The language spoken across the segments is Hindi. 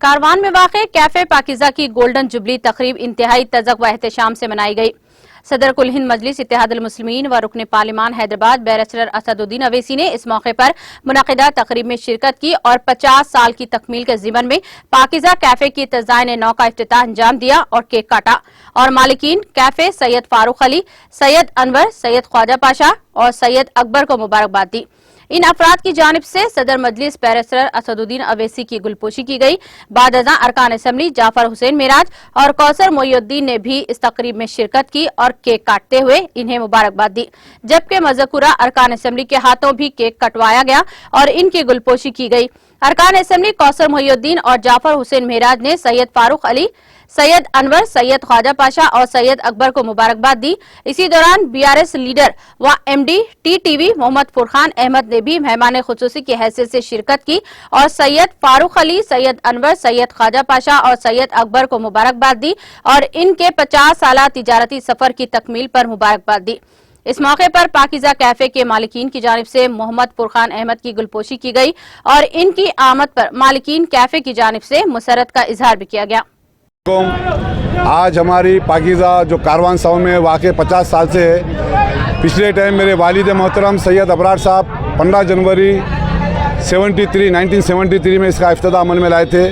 कारवान में वाक़े कैफे पाकिजा की गोल्डन जुबली तकरीब इंतहाई तज़क व एहतशाम से मनाई गई। सदर कुल हिंद मजलिस इत्तेहादुल मुस्लिमीन व रुकन पार्लिमान हैदराबाद बैरिस्टर असदुद्दीन अवैसी ने इस मौके पर मुनक़िदा तकरीब में शिरकत की और 50 साल की तकमील के ज़िमन में पाकिजा कैफे की तज़ाइन नौ का इफ्तिताह अंजाम दिया और केक काटा और मालिकीन कैफे सैयद फारूक अली, सैयद अनवर, सैयद ख्वाजा पाशा और सैयद अकबर को मुबारकबाद दी। इन अफराद की जानिब से सदर मजलिस बैरिस्टर असदुद्दीन अवैसी की गुलपोशी की गई। बाद अज़ां अरकान असम्बली जाफर हुसैन मेराज और कौसर मोइनुद्दीन ने भी इस तकरीब में शिरकत की और केक काटते हुए इन्हें मुबारकबाद दी, जबकि मज़कूरा अरकान असम्बली के हाथों भी केक कटवाया गया और इनकी गुलपोशी की गई। अरकान असम्बली कौसर मोइनुद्दीन और जाफर हुसैन मेराज ने सैयद फारूक अली, सैयद अनवर, सैयद ख्वाजा पाशा और सैयद अकबर को मुबारकबाद दी। इसी दौरान बीआरएस लीडर व एमडी टीटीवी मोहम्मद फुरखान अहमद ने भी मेहमान खुसूसी की हैसियत से शिरकत की और सैयद फारूक अली, सैयद अनवर, सैयद ख्वाजा पाशा और सैयद अकबर को मुबारकबाद दी और इनके 50 साला तिजारती सफर की तकमील पर मुबारकबाद दी। इस मौके पर पाकिजा कैफे के मालिकीन की जानिब से मोहम्मद फुरखान अहमद की गुलपोशी की गई और इनकी आमद पर मालिकीन कैफे की जानिब से मुसरत का इजहार भी किया गया। आज हमारी पाकिजा जो कारवान साउंड में वाक़ 50 साल से है। पिछले टाइम मेरे वालिद मोहतरम सैयद अबरार साहब 15 जनवरी 1973 में इसका इफ्तिताह अमल में लाए थे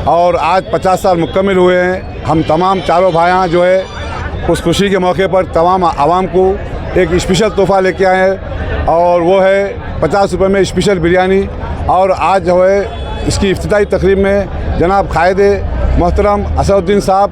और आज 50 साल मुकम्मल हुए हैं। हम तमाम चारों भाइयाँ जो है उस खुशी के मौके पर तमाम आवाम को एक स्पेशल तोहफ़ा लेके आए हैं और वो है 50 रुपये में स्पेशल बिरयानी। और आज जो है इसकी इफ्तिताही तकरीब में जनाब कायद मोहतरम असदुद्दीन साहब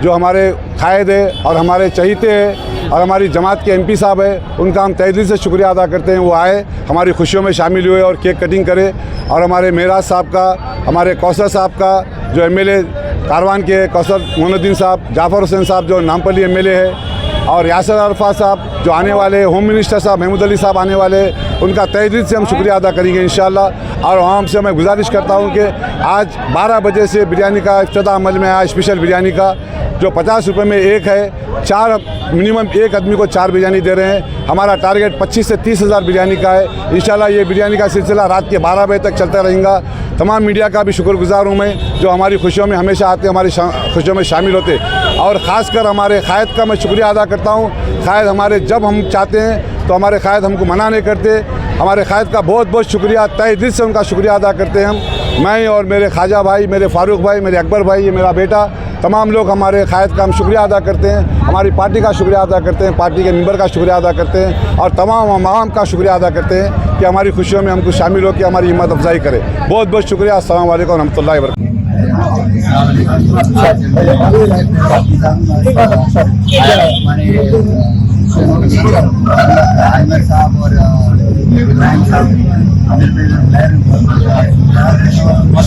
जो हमारे कायद है और हमारे चहीते हैं और हमारी जमात के एमपी साहब है, उनका हम तहे दिल से शुक्रिया अदा करते हैं। वो आए, हमारी खुशियों में शामिल हुए और केक कटिंग करे। और हमारे मेराज साहब का, हमारे कौसर साहब का जो एमएलए कारवान के कौसर मोइनुद्दीन साहब, जाफर हुसैन साहब जो नामपल्ली एमएलए है और यासर अरफात साहब जो आने वाले, होम मिनिस्टर साहब महमूद अली साहब आने वाले, उनका तहे दिल से हम शुक्रिया अदा करेंगे इंशाअल्लाह। और आवाम से मैं गुजारिश करता हूँ कि आज 12 बजे से बिरयानी का इफ्तिताह अमल में आया, स्पेशल बिरयानी का जो 50 रुपये में एक है। 4 मिनिमम एक आदमी को 4 बिरयानी दे रहे हैं। हमारा टारगेट 25 से 30 हज़ार बिरयानी का है। इंशाल्लाह ये बिरयानी का सिलसिला रात के 12 बजे तक चलता रहेगा। तमाम मीडिया का भी शुक्रगुजार हूँ मैं जो हमारी खुशियों में हमेशा आते, हमारी खुशियों में शामिल होते। और ख़ासकर हमारे कायद का मैं शुक्रिया अदा करता हूँ। कायद हमारे जब हम चाहते हैं तो हमारे कायद हमको मना नहीं करते। हमारे कायद का बहुत बहुत शुक्रिया, तहे दिल से उनका शुक्रिया अदा करते हैं हम। मैं और मेरे ख्वाजा भाई, मेरे फारूक भाई, मेरे अकबर भाई, ये मेरा बेटा, तमाम लोग हमारे कायद का हम शुक्रिया अदा करते हैं। हमारी पार्टी का शुक्रिया अदा करते हैं, पार्टी के मेंबर का शुक्रिया अदा करते हैं और तमाम अवाम का शुक्रिया अदा करते हैं कि हमारी खुशियों में हमको शामिल हो, कि हमारी हिम्मत अफजाई करे। बहुत बहुत शुक्रिया। अस्सलाम वालेकुम रहमतुल्लाहि व बरकातहू।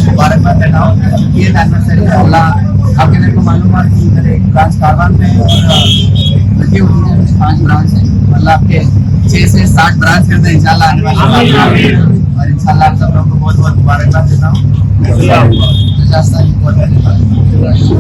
मुबारकबाद देता हूँ ये एनिवर्सरी अल्लाह आपके मेरे को मालूम है कि इधर एक ब्रांच कारवान में लगी हुई है 5 ब्रांच है। अल्लाह आपके 6 से 7 ब्रांच करते हैं इंशाल्लाह आने वाले और इंशाल्लाह आप सब लोगों को बहुत बहुत मुबारकबाद देता हूँ।